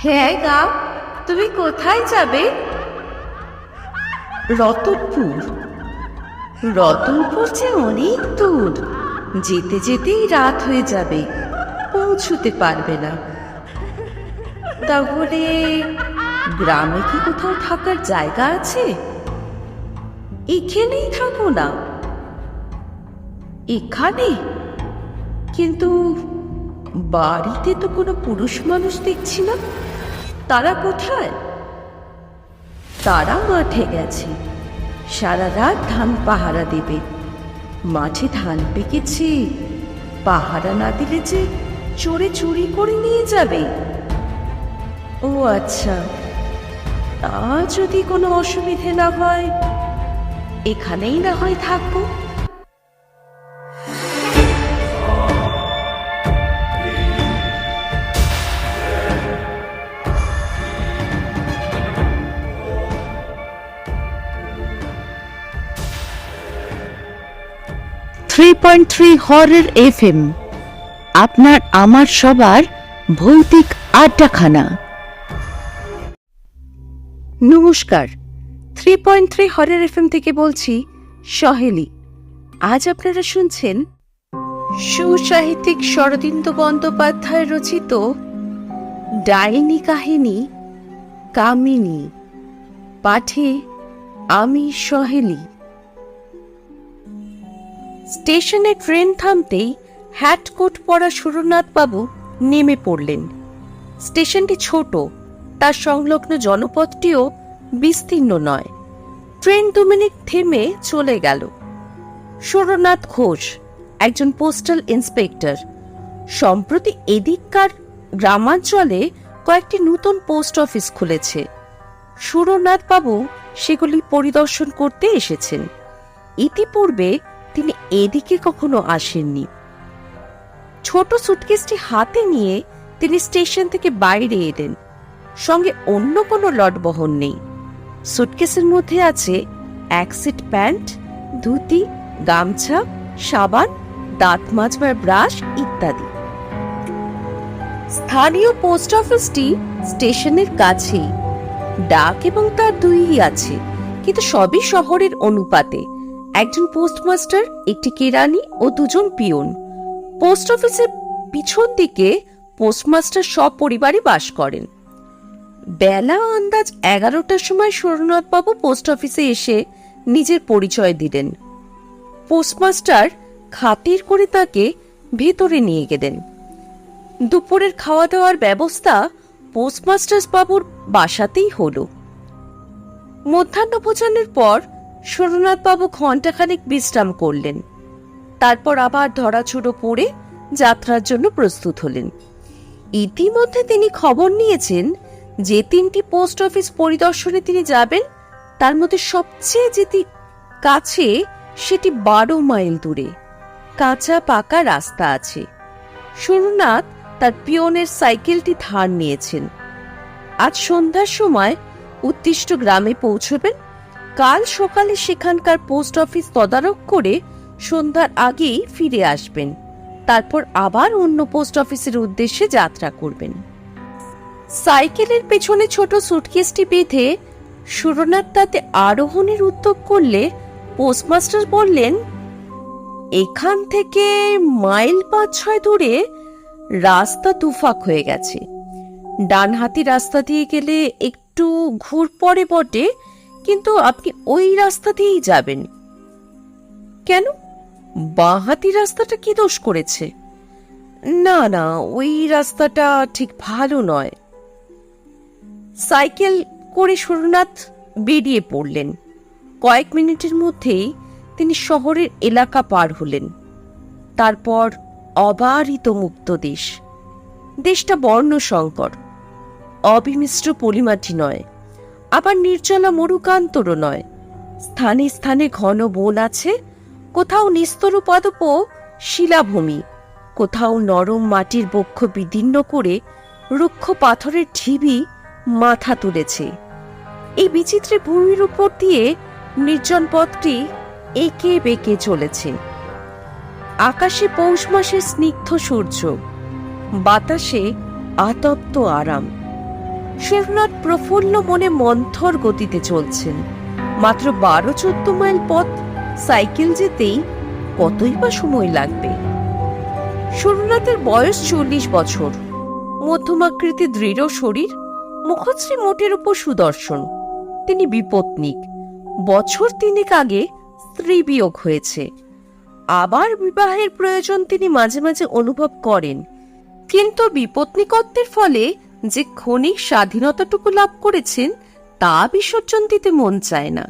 হ্যাঁ গা, তুমি কোথায় যাবে? রতনপুর। রতনপুর যে অনেক দূর, যেতে যেতেই রাত হয়ে যাবে, পৌঁছতে পারবে না। তাহলে গ্রামে কি কোথাও থাকার জায়গা আছে? এখানেই থাকো না। এখানে? কিন্তু বাড়িতে তো কোনো পুরুষ মানুষ দেখছি না, তারা কোথায়? তারা মাঠে গেছে, সারা রাত ধান পাহারা দেবে। মাঠে ধান পেকেছে, পাহারা না দিলে যে চোরে চুরি করে নিয়ে যাবে। ও আচ্ছা, তা যদি কোনো অসুবিধে না হয়, এখানেই না হয় থাকবো। 3.3 হরর FM, আপনার আমার সবার ভৌতিক আড্ডাখানা। নমস্কার, 3.3 হরর FM থেকে বলছি সহেলি। আজ আপনারা শুনছেন সুসাহিত্যিক শরদিন্দু বন্দ্যোপাধ্যায় রচিত ডাইনি কাহিনী কামিনী। পাঠে আমি সহেলি। স্টেশনে ট্রেন থামতেই হ্যাটকোট পরা সুরনাথ বাবু নেমে পড়লেন। স্টেশনটি ছোট, তার সংলগ্ন জনপদটিও বিস্তীর্ণ নয়। ট্রেন 2 মিনিট থেমে চলে গেল। সুরনাথ ঘোষ একজন পোস্টাল ইন্সপেক্টর। সম্প্রতি এদিককার গ্রামাঞ্চলে কয়েকটি নতুন পোস্ট অফিস খুলেছে। সুরনাথ বাবু সেগুলি পরিদর্শন করতে এসেছেন। ইতিপূর্বে তিনি এদিকে কখনো আসেননি। ছোট সুটকেসটি হাতে নিয়ে তিনি স্টেশন থেকে বাইরে এলেন। সঙ্গে অন্য কোনো লটবহন নেই। সুটকেসের মধ্যে আছে এক সেট প্যান্ট, ধুতি, গামছা, সাবান, দাঁত মাজবার ব্রাশ ইত্যাদি। স্থানীয় পোস্ট অফিসটি স্টেশনের কাছেই। ডাক এবং তার দুইই আছে, কিন্তু সবই শহরের অনুপাতে। একজন পোস্টমাস্টার, একটি কেরানি ও 2 জন পিয়ন। পোস্ট অফিসের পিছন দিকে পোস্টমাস্টার সপরিবারে বাস করেন। বেলা আন্দাজ 11টার সময় সুরনাথ বাবু পোস্ট অফিসে এসে নিজের পরিচয় দিলেন। পোস্টমাস্টার খাতির করে তাকে ভেতরে নিয়ে গেলেন। দুপুরের খাওয়া দাওয়ার ব্যবস্থা পোস্টমাস্টার বাবুর বাসাতেই হলো। মধ্যাহ্নভোজনের পর সুরনাথ বাবু ঘণ্টাখানেক বিশ্রাম করলেন। তারপর আবার ধরাছোড়ো পড়ে যাত্রার জন্য প্রস্তুত হলেন। ইতিমধ্যে তিনি খবর নিয়েছেন যে 3টি পোস্ট অফিস পরিদর্শনে তিনি যাবেন, তার মধ্যে সবচেয়ে যেটি কাছে সেটি 12 মাইল দূরে। কাঁচা পাকা রাস্তা আছে। সুরনাথ তার পিয়নের সাইকেলটি ধার নিয়েছেন। আজ সন্ধ্যার সময় উদ্দিষ্ট গ্রামে পৌঁছবেন। কাল সকালে সেখানকার পোস্ট অফিস তদারক করে সন্ধ্যার আগেই ফিরে আসবেন। তারপর আবার অন্য পোস্ট অফিসের উদ্দেশ্যে যাত্রা করবেন। সাইকেলের পেছনে ছোট সুটকেসটি বেঁধে সুরনাথ তাতে আরোহণের উদ্যোগ করলে পোস্টমাস্টার বললেন, এখান থেকে মাইল 5-6 দূরে রাস্তা দুফাক হয়ে গেছে। ডানহাতি রাস্তা দিয়ে গেলে একটু ঘুর পড়ে বটে, কিন্তু আপনি ওই রাস্তা দিয়েই যাবেন। কেন, বাঁহাতি রাস্তাটা কি দোষ করেছে? না না, ওই রাস্তাটা ঠিক ভালো নয়। সাইকেল করে সুরনাথ বেরিয়ে পড়লেন। কয়েক মিনিটের মধ্যেই তিনি শহরের এলাকা পার হলেন। তারপর অবারিত মুক্ত দেশ। দেশটা বর্ণসংকর, অবিমিশ্র পলিমাটি নয়, আবার নির্জলা মরুকান্তরও নয়। স্থানে স্থানে ঘন বন আছে, কোথাও নিস্তর পাদপ শিলাভূমি, কোথাও নরম মাটির বক্ষ বিদীর্ণ করে রুক্ষ পাথরের ঢিবি মাথা তুলেছে। এই বিচিত্রে ভূমির উপর দিয়ে নির্জন পথটি এঁকে বেঁকে চলেছে। আকাশে পৌষ মাসের স্নিগ্ধ সূর্য, বাতাসে আতপ্ত আরাম। সুরনাথ প্রফুল্ল মনে মন্থর গতিতে চলছেন। মাত্র 12-14 মাইল পথ সাইকেল যেতেই কতই বা সময় লাগবে। সুরনাথের বয়স 40 বছর, মধ্যমাকৃতি দৃঢ় শরীর, মুখশ্রী মোটের উপর সুদর্শন। তিনি বিপত্নিক। বছর 3 আগে স্ত্রী বিয়োগ হয়েছে। আবার বিবাহের প্রয়োজন তিনি মাঝে মাঝে অনুভব করেন, কিন্তু বিপত্নিকত্বের ফলে যে ক্ষণিক স্বাধীনতাটুকু লাভ করেছেন তা বিসর্জন দিতে মন চায় না।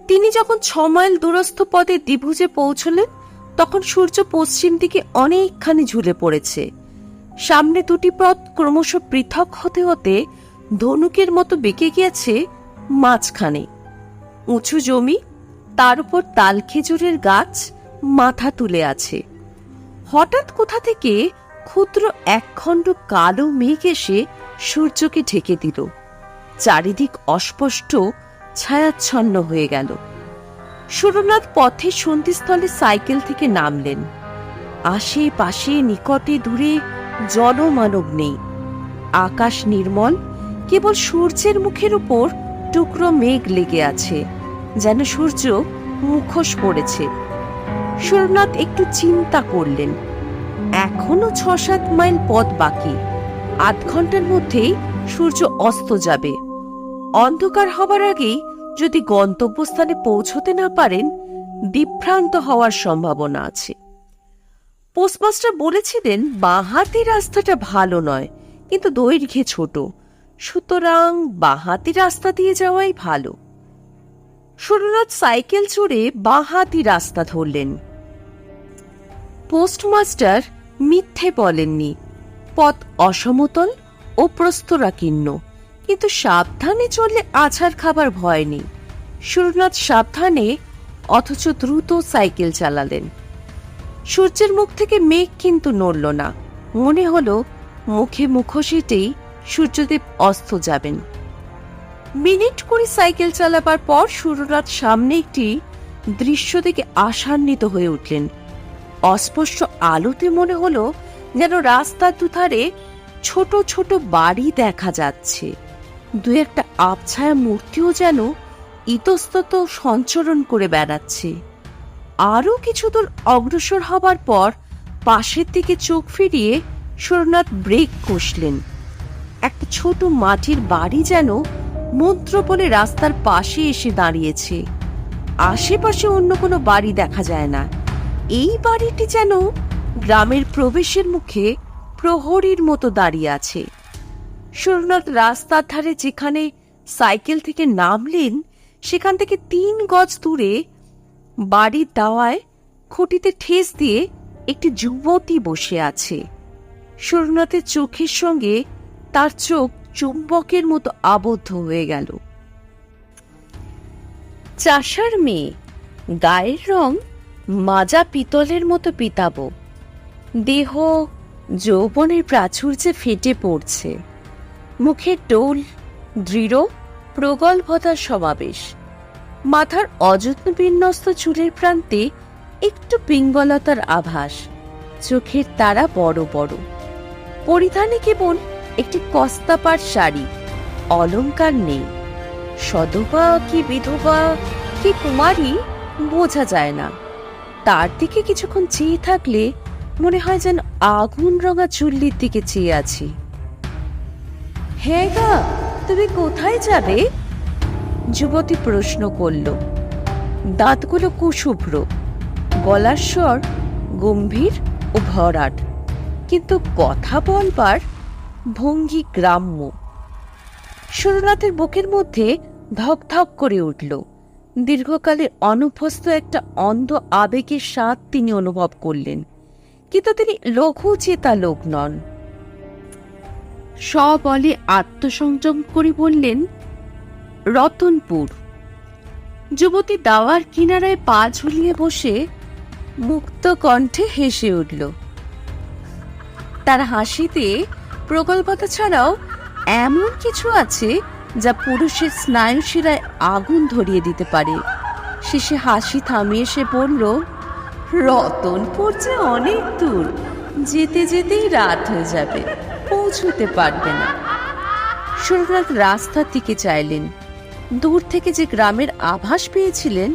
তিনি যখন 6 মাইল দূরস্থ পদে দ্বিভুজে পৌঁছলেন, তখন সূর্য পশ্চিম দিকে অনেকখানি ঝুলে পড়েছে। সামনে দুটি পথ ক্রমশ পৃথক হতে হতে ধনুকের মতো বেঁকে গিয়েছে মাঝখানে। উঁচু জমি, তার উপর তাল খেজুরের গাছ মাথা তুলে আছে। হঠাৎ কোথা থেকে ক্ষুদ্র একখণ্ড কালো মেঘ এসে সূর্যকে ঢেকে দিল। চারিদিক অস্পষ্ট ছায়াচ্ছন্ন হয়ে গেল। সুরনাথ পথে সন্ধিস্থলে সাইকেল থেকে নামলেন। আশেপাশে নিকটে দূরে জনমানব নেই। আকাশ নির্মল, কেবল সূর্যের মুখের উপর টুকরো মেঘ লেগে আছে, যেন সূর্য মুখোশ পড়েছে। সুরনাথ একটু চিন্তা করলেন, এখনো 6-7 মাইল পথ বাকি। আধ ঘন্টার মধ্যেই সূর্য অস্ত যাবে। অন্ধকার হবার আগেই যদি গন্তব্যস্থানে পৌঁছতে না পারেন, বিভ্রান্ত হওয়ার সম্ভাবনা আছে। পোস্টমাস্টার বলেছিলেন বাঁহাতি রাস্তাটা ভালো নয়, কিন্তু দৈর্ঘ্যে ছোট, সুতরাং বাঁহাতি রাস্তা দিয়ে যাওয়াই ভালো। সুরনাথ সাইকেল চড়ে বাঁহাতি রাস্তা ধরলেন। পোস্টমাস্টার মিথ্যে বলেননি। পথ অসমতল ও প্রস্তরাকীর্ণ, কিন্তু সাবধানে চললে আছাড় খাবার ভয় নেই। সুরনাথ সাবধানে অথচ দ্রুত সাইকেল চালালেন। সূর্যের মুখ থেকে মেঘ কিন্তু নড়ল না। মনে হলো মুখে মুখোশেতেই সূর্যদেব অস্ত যাবেন। মিনিট 20 সাইকেল চালাবার পর সুরনাথ সামনে একটি দৃশ্য দেখে আশান্বিত হয়ে উঠলেন। অস্পষ্ট আলোতে মনে হলো যেন রাস্তার দুধারে ছোট ছোট বাড়ি দেখা যাচ্ছে। 2-1 আবছায়া মূর্তিও যেন ইতস্তত সঞ্চরণ করে বেড়াচ্ছে। আরো কিছু দূর অগ্রসর হবার পর পাশের দিকে চোখ ফিরিয়ে সুরনাথ ব্রেক কষলেন। একটা ছোট মাটির বাড়ি যেন মন্ত্র বলে রাস্তার পাশে এসে দাঁড়িয়েছে। আশেপাশে অন্য কোনো বাড়ি দেখা যায় না। এই বাড়িটি যেন গ্রামের প্রবেশের মুখে প্রহরীর মতো দাঁড়িয়ে আছে। সুরনাথ রাস্তার ধারে যেখানে সাইকেল থেকে নামলেন, সেখান থেকে 3 গজ দূরে বাড়ির দাওয়ায় খুঁটিতে ঠেস দিয়ে একটি যুবতী বসে আছে। সুরনাথের চোখের সঙ্গে তার চোখ চুম্বকের মতো আবদ্ধ হয়ে গেল। চাষার মেয়ে, গায়ের রং মাজা পিতলের মতো পিতাব, দেহ যৌবনের প্রাচুর্যে ফেটে পড়ছে। মুখের টোল দৃঢ়, প্রগল্ভতার সমাবেশ। মাথার অযত্ন বিন্যস্ত চুলের প্রান্তে একটু পিঙ্গলতার আভাস। চোখের তারা বড় বড়। পরিধানে কেবল একটি কস্তাপার শাড়ি, অলংকার নেই। সধবা কি বিধবা কি কুমারী বোঝা যায় না। তার দিকে কিছুক্ষণ চেয়ে থাকলে মনে হয় যেন আগুন রঙা চুল্লির দিকে চেয়ে আছি। হ্যাঁ গা, তুমি কোথায় যাবে? যুবতী প্রশ্ন করল। দাঁতগুলো কুশুভ্র, গলার স্বর গম্ভীর ও ভরাট, কিন্তু কথা বলবার ভঙ্গি গ্রাম্য। সুরনাথের বুকের মধ্যে ধক ধক করে উঠল। দীর্ঘকালে অনভ্যস্ত একটা অন্ধ আবেগের স্বাদ তিনি অনুভব করলেন, কিন্তু তিনি লঘু চেতা লোক নন। সবলে আত্মসংযম করে বললেন, রতনপুর। যুবতী দাওয়ার কিনারায় পা ঝুলিয়ে বসে মুক্ত কণ্ঠে হেসে উঠল। তার হাসিতে প্রগল্ভতা ছাড়াও এমন কিছু আছে যা পুরুষের স্নায়ুশিরায় আগুন ধরিয়ে দিতে পারে। শেষে হাসি থামিয়ে সে বলল, রতনপুর যে অনেক দূর, যেতে যেতেই রাত হয়ে যাবে, পৌঁছতে পারবে না। সুরনাথ রাস্তার দিকে চাইলেন। দূর থেকে যে গ্রামের আভাস পেয়েছিলেন,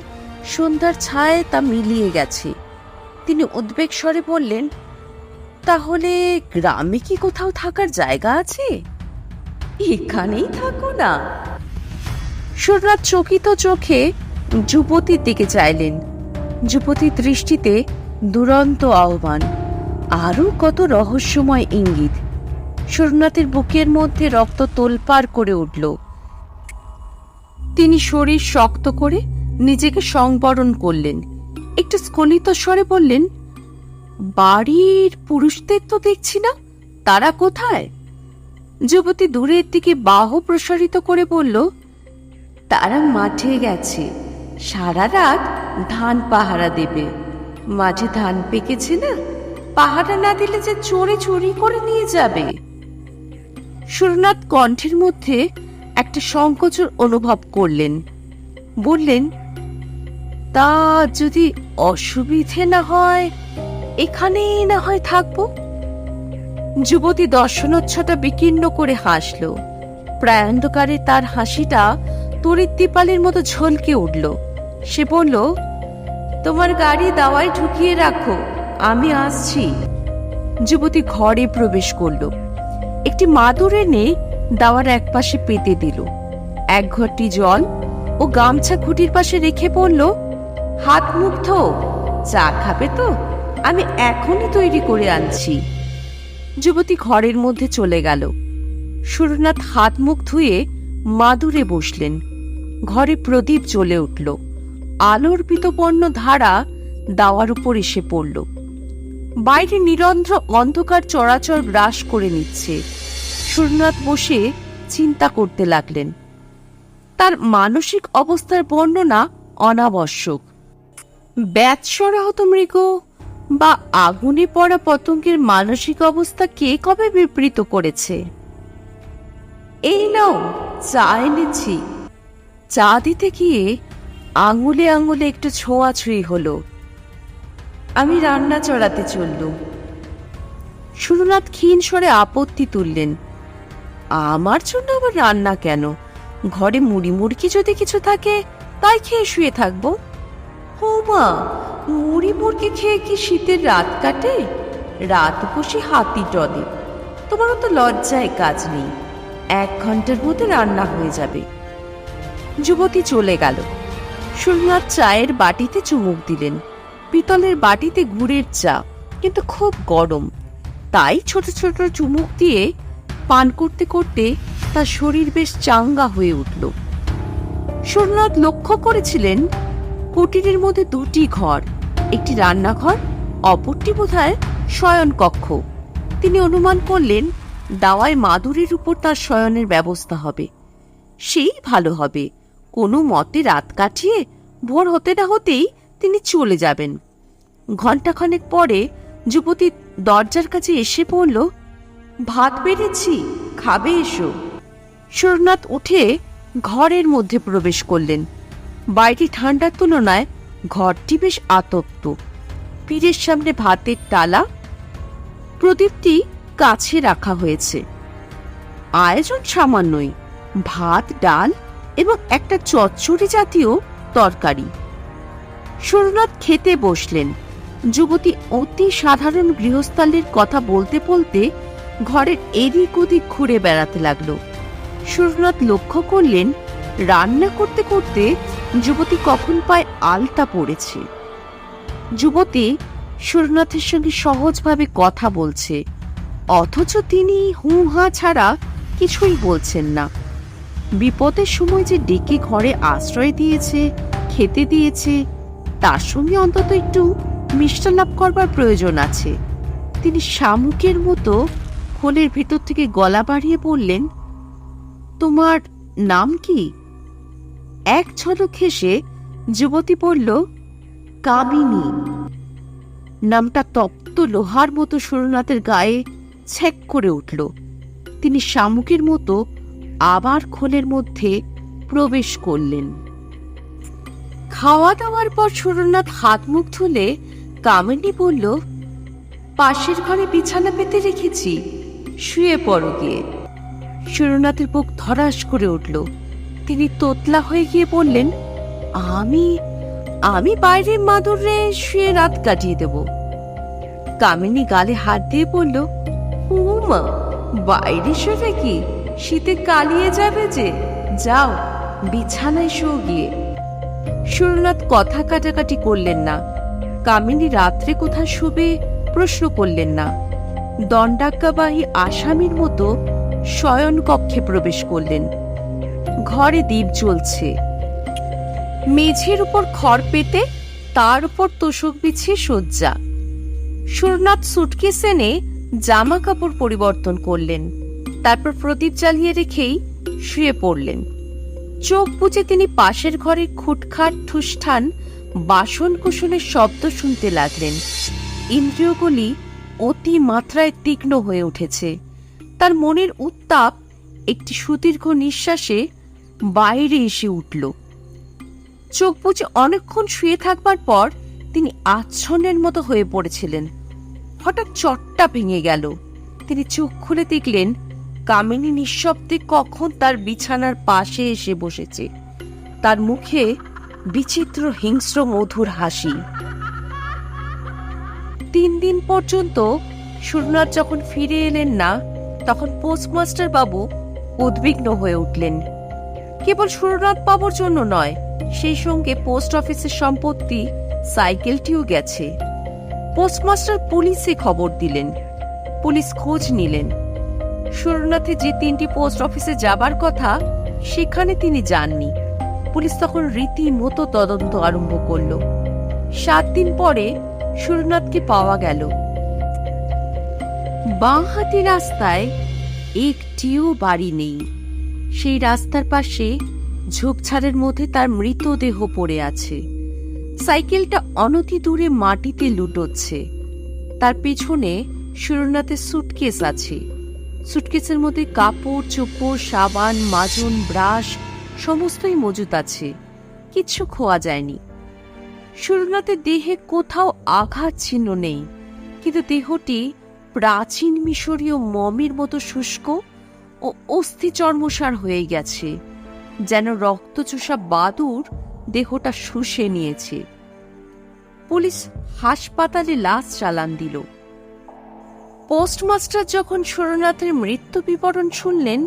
সন্ধ্যার ছায় তা মিলিয়ে গেছে। তিনি উদ্বেগ স্বরে বললেন, তাহলে গ্রামে কি কোথাও থাকার জায়গা আছে? এখানেই থাকো না। সুরনাথ চকিত চোখে যুবতীর দিকে চাইলেন। যুবতীর দৃষ্টিতে দুরন্ত আহ্বান, আরো কত রহস্যময় ইঙ্গিত। সুরনাথের বুকের মধ্যে রক্ত তোলপাড় করে উঠল। তিনি শরীর শক্ত করে নিজেকে সংবরণ করলেন। একটু স্খলিত স্বরে বললেন, বাড়ির পুরুষদের তো দেখছি না, তারা কোথায়? যুবতী দূরের দিকে বাহু প্রসারিত করে বলল, তারা মাঠে গেছে, সারা রাত ধান পাহারা দেবে। মাঠে ধান পেকেছে না, পাহারা না দিলে যে চোরে চুরি করে নিয়ে যাবে। সুরনাথ কণ্ঠের মধ্যে একটা সংকোচন অনুভব করলেন। বললেন, তা যদি অসুবিধে না হয়, এখানেই না হয় থাকবো। যুবতী দর্শনোচ্ছটা বিকীর্ণ করে হাসল। প্রায় অন্ধকারে তার হাসিটা তড়িৎ দীপালের মতো ঝলকে উঠল। সে বলল, তোমার গাড়ি দাওয়ায় ঢুকিয়ে রাখো, আমি আসছি। যুবতী ঘরে প্রবেশ করল। একটি মাদুর এনে দাওয়ার একপাশে পেতে দিল। এক ঘটি জল ও গামছা খুঁটির পাশে রেখে বলল, হাত মুখ ধো, চা খাবে তো? আমি এখনই তৈরি করে আনছি। যুবতী ঘরের মধ্যে চলে গেল। সুরনাথ হাত মুখ ধুয়ে মাদুরে বসলেন। ঘরে প্রদীপ জ্বলে উঠল। আলোর পীতবর্ণ ধারা দাওয়ার উপর এসে পড়ল। বাইরে নিরন্ধ্র অন্ধকার চরাচর গ্রাস করে নিচ্ছে। সুরনাথ বসে চিন্তা করতে লাগলেন। তার মানসিক অবস্থার বর্ণনা অনাবশ্যক। ব্যাৎসরাহত মৃগ বা আগুনে পড়া পতঙ্গের মানসিক অবস্থা কে কবে বিবৃত করেছে? এই নাও, চা এনেছি। চা দিতে গিয়ে আঙুলে আঙুলে একটু ছোঁয়াছুঁই হলো। আমি রান্না চড়াতে চললুম। সুরনাথ ক্ষীণ স্বরে আপত্তি তুললেন, আমার জন্য আবার রান্না কেন? ঘরে মুড়ি মুড়কি যদি কিছু থাকে তাই খেয়ে শুয়ে থাকবো। মা, মুড়ি মুড়কি খেয়ে কি শীতের রাত কাটে? রাত বসে হাতি টদে। তোমারও তো লজ্জায় কাজ নেই। 1 ঘন্টার মধ্যে রান্না হয়ে যাবে। যুবতী চলে গেল। সুরনাথ চায়ের বাটিতে চুমুক দিলেন। পিতলের বাটিতে গুড়ের চা, কিন্তু খুব গরম। তাই ছোট ছোট চুমুক দিয়ে পান করতে করতে তার শরীর বেশ চাঙ্গা হয়ে উঠল। সুরনাথ লক্ষ্য করেছিলেন, কুটিরের মধ্যে 2টি ঘর, একটি রান্নাঘর, অপরটি বোধহয় শয়ন কক্ষ। তিনি অনুমান করলেন, দাওয়ায় মাদুরের উপর তার শয়নের ব্যবস্থা হবে। সেই ভালো হবে। কোনো মতে রাত কাটিয়ে ভোর হতে না হতেই তিনি চলে যাবেন। ঘণ্টাখানেক পরে যুবতী দরজার কাছে এসে পড়ল, ভাত বেড়েছি, খাবে এসো। সুরনাথ উঠে ঘরের মধ্যে প্রবেশ করলেন। বাইরে ঠান্ডার তুলনায় ঘরটি বেশ আতপ্ত। পীরের সামনে ভাতের ডালা, প্রদীপটি কাছে রাখা হয়েছে। আয়োজন সামান্যই, ভাত, ডাল এবং একটা চচ্চড়ি জাতীয় তরকারি। সুরনাথ খেতে বসলেন। যুবতী অতি সাধারণ গৃহস্থালির কথা বলতে বলতে ঘরের এদিক ওদিক ঘুরে বেড়াতে লাগলো। সুরনাথ লক্ষ্য করলেন, রান্না করতে করতে যুবতী কখন পায় আলতা পড়েছে। যুবতী সুরনাথের সঙ্গে সহজভাবে কথা বলছে, অথচ তিনি হু হা ছাড়া কিছুই বলছেন না। বিপদের সময় যে ডেকে ঘরে আশ্রয় দিয়েছে, খেতে দিয়েছে, তার সঙ্গে অন্তত একটু মিষ্টালাপ করবার প্রয়োজন আছে। তিনি শামুকের মতো খোলের ভেতর থেকে গলা বাড়িয়ে বললেন, তোমার নাম কি? এক ঝলক হেসে যুবতী বলল, কামিনী। নামটা তপ্ত লোহার মতো সুরনাথের গায়ে ছ্যাক করে উঠল। তিনি শামুকের মতো আবার খোলের মধ্যে প্রবেশ করলেন। খাওয়া দাওয়ার পর সুরনাথ হাত মুখ ধুলে কামিনী বলল, পাশের ঘরে বিছানা পেতে রেখেছি, শুয়ে পড়ো গিয়ে। সুরনাথের বুক ধরাস করে উঠল। তিনি তোতলা হয়ে গিয়ে বললেন, আমি আমি বাইরের মাদুরে শুয়ে রাত কাটিয়ে দেব। কামিনী গালে হাত দিয়ে বলল, ও মা, বাইরে শুয়ে কি শীতে কালিয়ে যাবে যে, যাও বিছানায় শো গিয়ে। সুরনাথ কথা কাটাকাটি করলেন না। কামিনী রাত্রে কোথা শুবে প্রশ্ন করলেন না। দণ্ডাজ্ঞাবাহী আসামির মতো শয়ন কক্ষে প্রবেশ করলেন। ঘরে দীপ জ্বলছে। মেঝের উপর খড় পেতে তার উপর তোষক বিছিয়ে শয্যা। সুরনাথ সুটকেস এনে জামা কাপড় পরিবর্তন করলেন। তারপর প্রদীপ জ্বালিয়ে রেখেই শুয়ে পড়লেন। চোখ বুজে তিনি পাশের ঘরে খুটখাট ঠুসঠান বাসন কুসনের শব্দ শুনতে লাগলেন। ইন্দ্রিয়গুলি অতি মাত্রায় তীক্ষ্ণ হয়ে উঠেছে। তার মনের উত্তাপ একটি সুদীর্ঘ নিঃশ্বাসে বাইরে এসে উঠল। চোখ বুজে অনেকক্ষণ শুয়ে থাকবার পর তিনি আচ্ছন্নের মতো হয়ে পড়েছিলেন। হঠাৎ চটটা ভেঙে গেল। তিনি চোখ খুলে দেখলেন কামিনী নিঃশব্দে কখন তার বিছানার পাশে এসে বসেছে। তার মুখে বিচিত্র হিংস্র মধুর হাসি। 3 দিন পর্যন্ত সুরনাথ যখন ফিরে এলেন না, তখন পোস্টমাস্টার বাবু উদ্বিগ্ন হয়ে উঠলেন। কেবল সুরনাথ বাবুর জন্য নয়, সেই সঙ্গে পোস্ট অফিসের সম্পত্তি সাইকেলটিও গেছে। পোস্টমাস্টার পুলিশে খবর দিলেন। পুলিশ খোঁজ নিলেন। সুরনাথে যে 3টি পোস্ট অফিসে যাবার কথা সেখানে তিনি যাননি। পুলিশ তখন রীতিমতো তদন্ত আরম্ভ করল। 7 দিন পরে সুরনাথকে পাওয়া গেল। বাঁহাতি রাস্তায় একটিও বাড়ি নেই। সেই রাস্তার পাশে ঝোপঝাড়ের মধ্যে তার মৃতদেহ পড়ে আছে। সাইকেলটা অনতি দূরে মাটিতে লুটোচ্ছে। তার পেছনে সুরনাথের সুটকেস আছে। সুটকেসের মধ্যে কাপড় চোপড়, সাবান, মাজন, ব্রাশ সমস্তই মজুত আছে। কিচ্ছু খোয়া যায়নি। সুরনাথের দেহে কোথাও আঘাত চিহ্ন নেই, কিন্তু দেহটি প্রাচীন মিশরীয় মমির মতো শুষ্ক ও অস্থি চর্মসার হয়ে গেছে, যেন রক্তচোষা বাদুড় দেহটা শুষে নিয়েছে। পুলিশ হাসপাতালে লাশ চালান দিল। পোস্টমাস্টার যখন সুরনাথের মৃত্যু বিবরণ শুনলেন,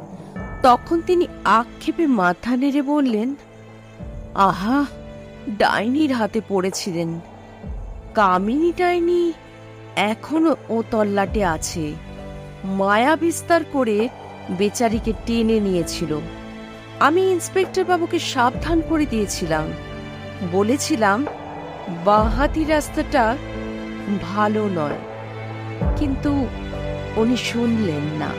তখন তিনি আক্ষেপে মাথা নেড়ে বললেন, আহা, ডাইনির হাতে পড়েছিলেন। কামিনী ডাইনি এখনো ও তল্লাটে আছে। মায়া বিস্তার করে বেচারিকে টেনে নিয়েছিল। আমি ইন্সপেক্টর বাবুকে সাবধান করে দিয়েছিলাম। বলেছিলাম বাঁহাতি রাস্তাটা ভালো নয়, কিন্তু উনি শুনলেন না।